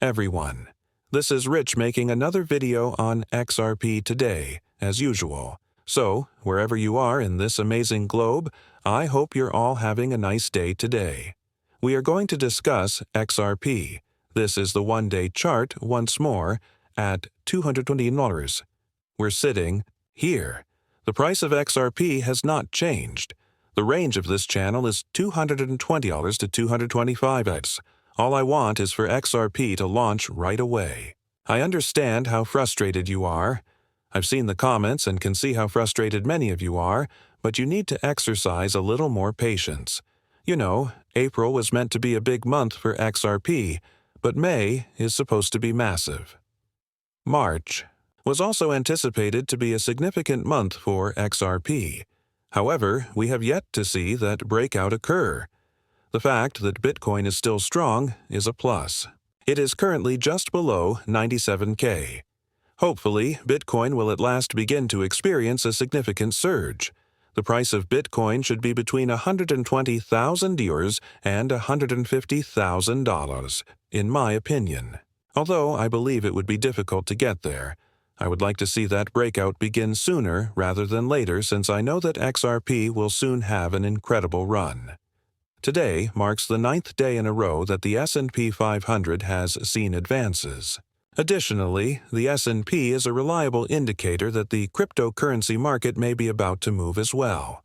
everyone. This is Rich making another video on XRP today, as usual. So, wherever you are in this amazing globe, I hope you're all having a nice day today. We are going to discuss XRP. This is the one-day chart once more at $220. We're sitting here. The price of XRP has not changed. The range of this channel is $220 to $225. All I want is for XRP to launch right away. I understand how frustrated you are. I've seen the comments and can see how frustrated many of you are, but you need to exercise a little more patience. You know, April was meant to be a big month for XRP, but May is supposed to be massive. March was also anticipated to be a significant month for XRP. However, we have yet to see that breakout occur. The fact that Bitcoin is still strong is a plus. It is currently just below 97K. Hopefully, Bitcoin will at last begin to experience a significant surge. The price of Bitcoin should be between $120,000 and $150,000, in my opinion. Although I believe it would be difficult to get there, I would like to see that breakout begin sooner rather than later, since I know that XRP will soon have an incredible run. Today marks the 9th day in a row that the S&P 500 has seen advances. Additionally, the S&P is a reliable indicator that the cryptocurrency market may be about to move as well.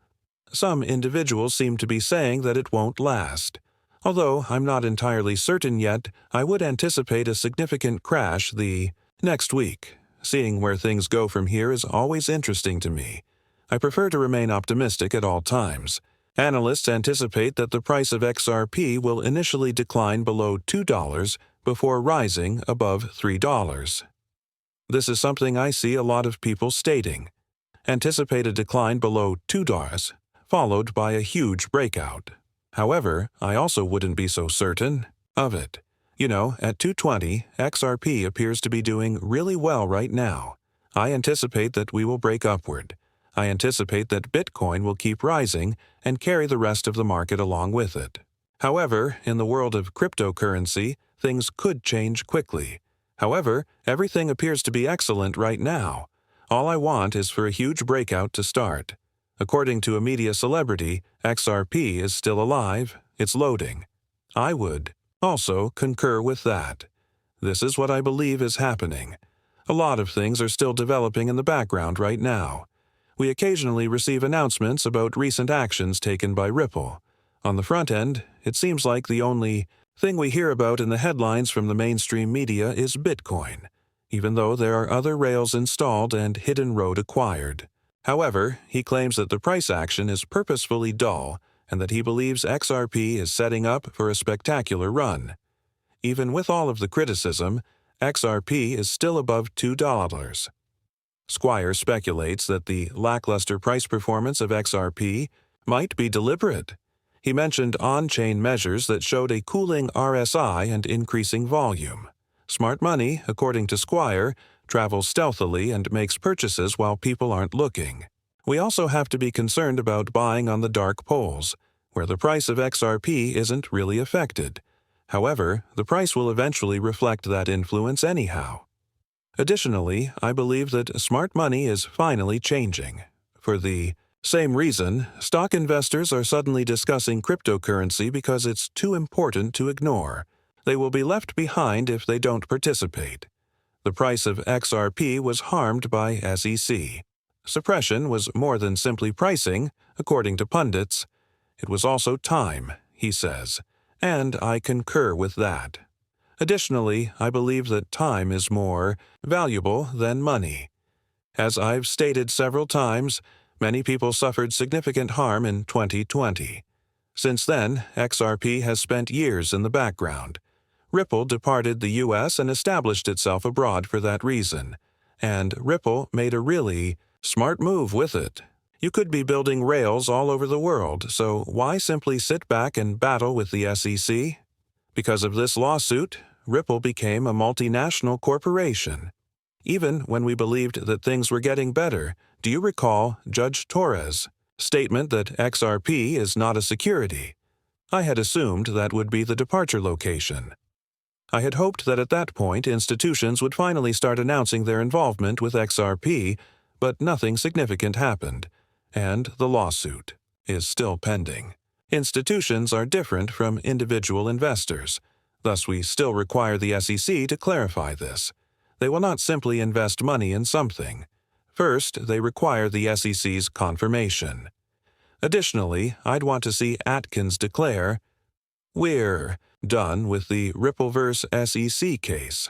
Some individuals seem to be saying that it won't last. Although I'm not entirely certain yet, I would anticipate a significant crash the next week. Seeing where things go from here is always interesting to me. I prefer to remain optimistic at all times. Analysts anticipate that the price of XRP will initially decline below $2 before rising above $3. This is something I see a lot of people stating. Anticipate a decline below $2, followed by a huge breakout. However, I also wouldn't be so certain of it. You know, at 220, XRP appears to be doing really well right now. I anticipate that we will break upward. I anticipate that Bitcoin will keep rising and carry the rest of the market along with it. However, in the world of cryptocurrency, things could change quickly. However, everything appears to be excellent right now. All I want is for a huge breakout to start. According to a media celebrity, XRP is still alive, it's loading. I would also concur with that. This is what I believe is happening. A lot of things are still developing in the background right now. We occasionally receive announcements about recent actions taken by Ripple. On the front end, it seems like the only thing we hear about in the headlines from the mainstream media is Bitcoin, even though there are other rails installed and Hidden Road acquired. However, he claims that the price action is purposefully dull and that he believes XRP is setting up for a spectacular run. Even with all of the criticism, XRP is still above $2. Squire speculates that the lackluster price performance of XRP might be deliberate. He mentioned on-chain measures that showed a cooling RSI and increasing volume. Smart money, according to Squire, travels stealthily and makes purchases while people aren't looking. We also have to be concerned about buying on the dark pools, where the price of XRP isn't really affected. However, the price will eventually reflect that influence anyhow. Additionally, I believe that smart money is finally changing. For the same reason, stock investors are suddenly discussing cryptocurrency because it's too important to ignore. They will be left behind if they don't participate. The price of XRP was harmed by SEC. Suppression was more than simply pricing, according to pundits. It was also time, he says, and I concur with that. Additionally, I believe that time is more valuable than money. As I've stated several times, many people suffered significant harm in 2020. Since then, XRP has spent years in the background. Ripple departed the U.S. and established itself abroad for that reason, and Ripple made a really smart move with it. You could be building rails all over the world, so why simply sit back and battle with the SEC? Because of this lawsuit, Ripple became a multinational corporation. Even when we believed that things were getting better, do you recall Judge Torres' statement that XRP is not a security? I had assumed that would be the departure location. I had hoped that at that point institutions would finally start announcing their involvement with XRP, but nothing significant happened, and the lawsuit is still pending. Institutions are different from individual investors. Thus, we still require the SEC to clarify this. They will not simply invest money in something. First, they require the SEC's confirmation. Additionally, I'd want to see Atkins declare, "We're done with the Rippleverse SEC case."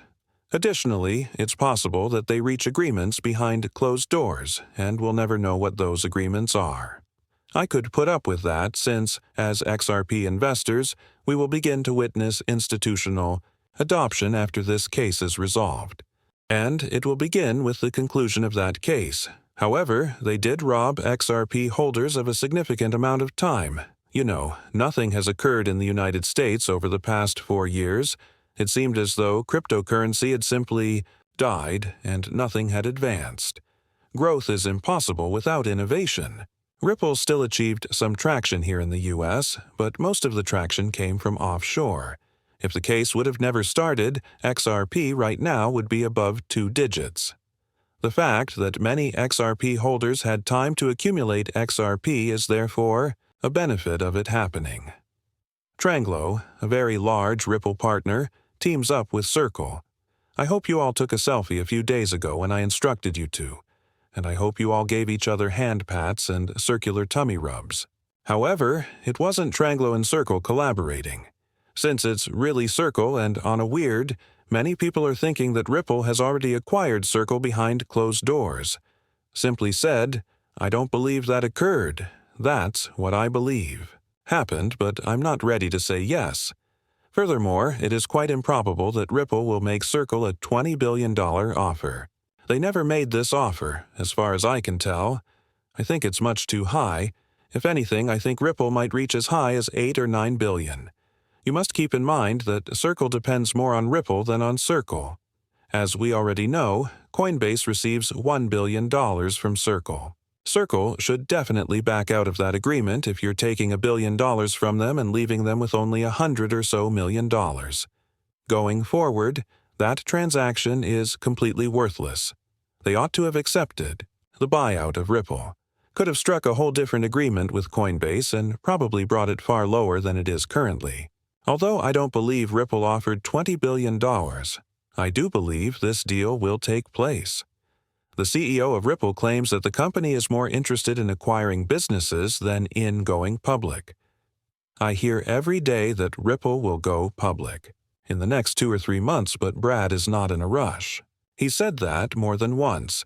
Additionally, it's possible that they reach agreements behind closed doors, and we'll never know what those agreements are. I could put up with that since, as XRP investors, we will begin to witness institutional adoption after this case is resolved. And it will begin with the conclusion of that case. However, they did rob XRP holders of a significant amount of time. You know, nothing has occurred in the United States over the past 4 years. It seemed as though cryptocurrency had simply died and nothing had advanced. Growth is impossible without innovation. Ripple still achieved some traction here in the US, but most of the traction came from offshore. If the case would have never started, XRP right now would be above 2 digits. The fact that many XRP holders had time to accumulate XRP is therefore a benefit of it happening. Tranglo, a very large Ripple partner, teams up with Circle. I hope you all took a selfie a few days ago when I instructed you to, and I hope you all gave each other hand pats and circular tummy rubs. However, it wasn't Tranglo and Circle collaborating. Since it's really Circle and on a weird, many people are thinking that Ripple has already acquired Circle behind closed doors. Simply said, I don't believe that occurred. That's what I believe. Happened, but I'm not ready to say yes. Furthermore, it is quite improbable that Ripple will make Circle a $20 billion offer. They never made this offer, as far as I can tell. I think it's much too high. If anything, I think Ripple might reach as high as $8 or $9 billion. You must keep in mind that Circle depends more on Ripple than on Circle. As we already know, Coinbase receives $1 billion from Circle. Circle should definitely back out of that agreement if you're taking $1 billion from them and leaving them with only $100 or so million. Going forward, that transaction is completely worthless. They ought to have accepted the buyout of Ripple. Could have struck a whole different agreement with Coinbase and probably brought it far lower than it is currently. Although I don't believe Ripple offered $20 billion, I do believe this deal will take place. The CEO of Ripple claims that the company is more interested in acquiring businesses than in going public. I hear every day that Ripple will go public in the next 2 or 3 months, but Brad is not in a rush. He said that more than once.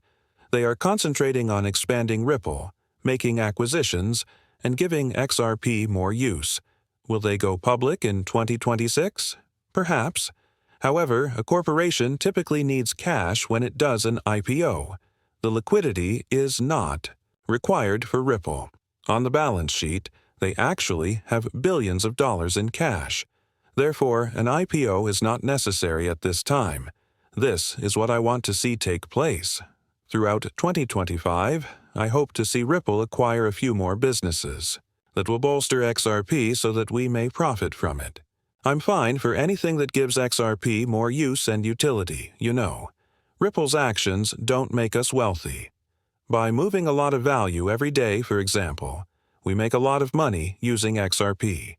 They are concentrating on expanding Ripple, making acquisitions, and giving XRP more use. Will they go public in 2026? Perhaps. However, a corporation typically needs cash when it does an IPO. The liquidity is not required for Ripple. On the balance sheet, they actually have billions of dollars in cash. Therefore, an IPO is not necessary at this time. This is what I want to see take place. Throughout 2025, I hope to see Ripple acquire a few more businesses that will bolster XRP so that we may profit from it. I'm fine for anything that gives XRP more use and utility, you know. Ripple's actions don't make us wealthy. By moving a lot of value every day, for example, we make a lot of money using XRP.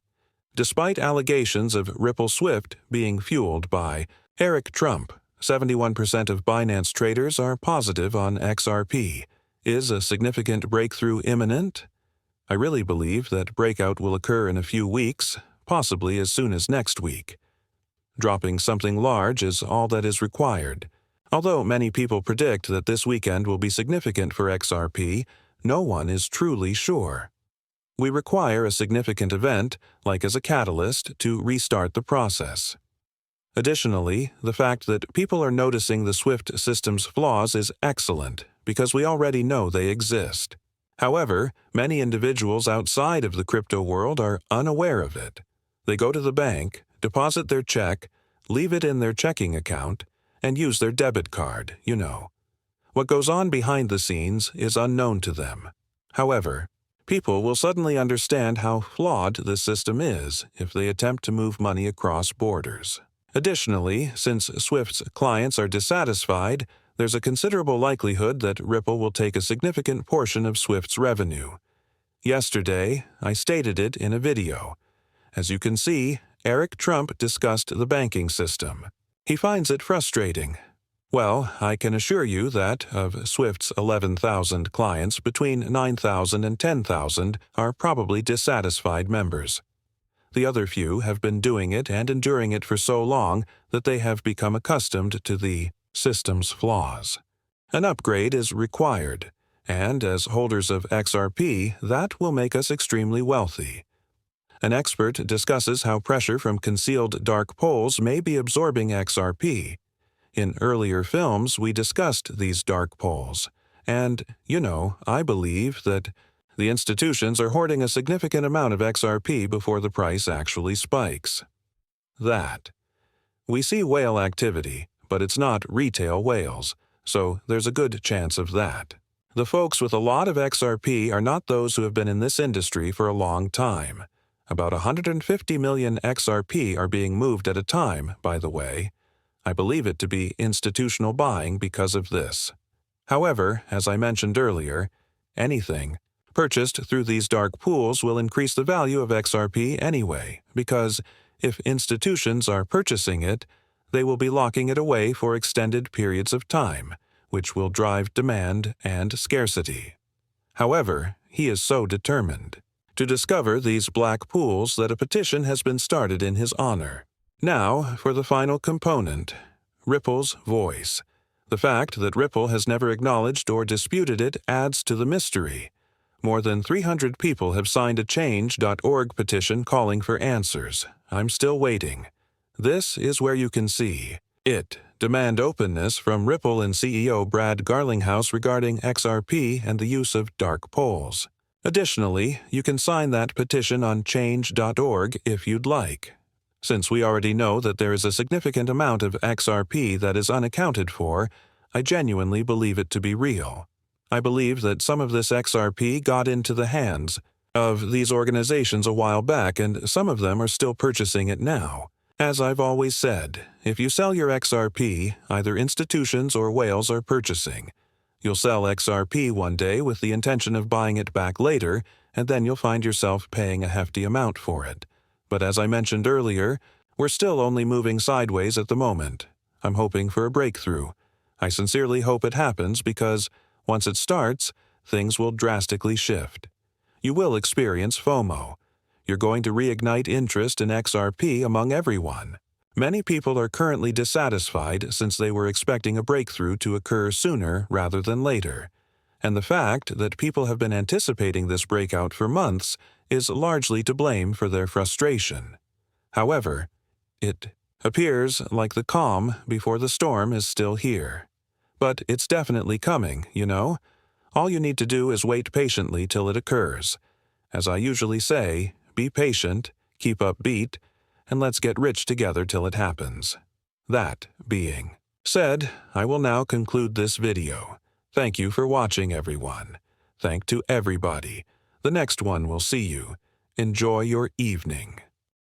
Despite allegations of Ripple Swift being fueled by Eric Trump, 71% of Binance traders are positive on XRP. Is a significant breakthrough imminent? I really believe that breakout will occur in a few weeks, possibly as soon as next week. Dropping something large is all that is required. Although many people predict that this weekend will be significant for XRP, no one is truly sure. We require a significant event, like as a catalyst, to restart the process. Additionally, the fact that people are noticing the SWIFT system's flaws is excellent, because we already know they exist. However, many individuals outside of the crypto world are unaware of it. They go to the bank, deposit their check, leave it in their checking account, and use their debit card, you know. What goes on behind the scenes is unknown to them. However, people will suddenly understand how flawed this system is if they attempt to move money across borders. Additionally, since Swift's clients are dissatisfied, there's a considerable likelihood that Ripple will take a significant portion of Swift's revenue. Yesterday, I stated it in a video. As you can see, Eric Trump discussed the banking system. He finds it frustrating. Well, I can assure you that, of Swift's 11,000 clients, between 9,000 and 10,000 are probably dissatisfied members. The other few have been doing it and enduring it for so long that they have become accustomed to the system's flaws. An upgrade is required, and as holders of XRP, that will make us extremely wealthy. An expert discusses how pressure from concealed dark poles may be absorbing XRP. In earlier films, we discussed these dark poles, and, I believe that the institutions are hoarding a significant amount of XRP before the price actually spikes. We see whale activity, but it's not retail whales, so there's a good chance of that. The folks with a lot of XRP are not those who have been in this industry for a long time. About 150 million XRP are being moved at a time, by the way. I believe it to be institutional buying because of this. However, as I mentioned earlier, anything purchased through these dark pools will increase the value of XRP anyway, because if institutions are purchasing it, they will be locking it away for extended periods of time, which will drive demand and scarcity. However, he is so determined to discover these black pools that a petition has been started in his honor. Now, for the final component, Ripple's voice. The fact that Ripple has never acknowledged or disputed it adds to the mystery. More than 300 people have signed a Change.org petition calling for answers. I'm still waiting. This is where you can see it. Demand openness from Ripple and CEO Brad Garlinghouse regarding XRP and the use of dark poles. Additionally, you can sign that petition on Change.org if you'd like. Since we already know that there is a significant amount of XRP that is unaccounted for, I genuinely believe it to be real. I believe that some of this XRP got into the hands of these organizations a while back, and some of them are still purchasing it now. As I've always said, if you sell your XRP, either institutions or whales are purchasing. You'll sell XRP one day with the intention of buying it back later, and then you'll find yourself paying a hefty amount for it. But as I mentioned earlier, we're still only moving sideways at the moment. I'm hoping for a breakthrough. I sincerely hope it happens because once it starts, things will drastically shift. You will experience FOMO. You're going to reignite interest in XRP among everyone. Many people are currently dissatisfied since they were expecting a breakthrough to occur sooner rather than later. And the fact that people have been anticipating this breakout for months is largely to blame for their frustration. However, it appears like the calm before the storm is still here. But it's definitely coming, All you need to do is wait patiently till it occurs. As I usually say, be patient, keep upbeat, and let's get rich together till it happens. That being said, I will now conclude this video. Thank you for watching, everyone. Thank to everybody. The next one will see you. Enjoy your evening.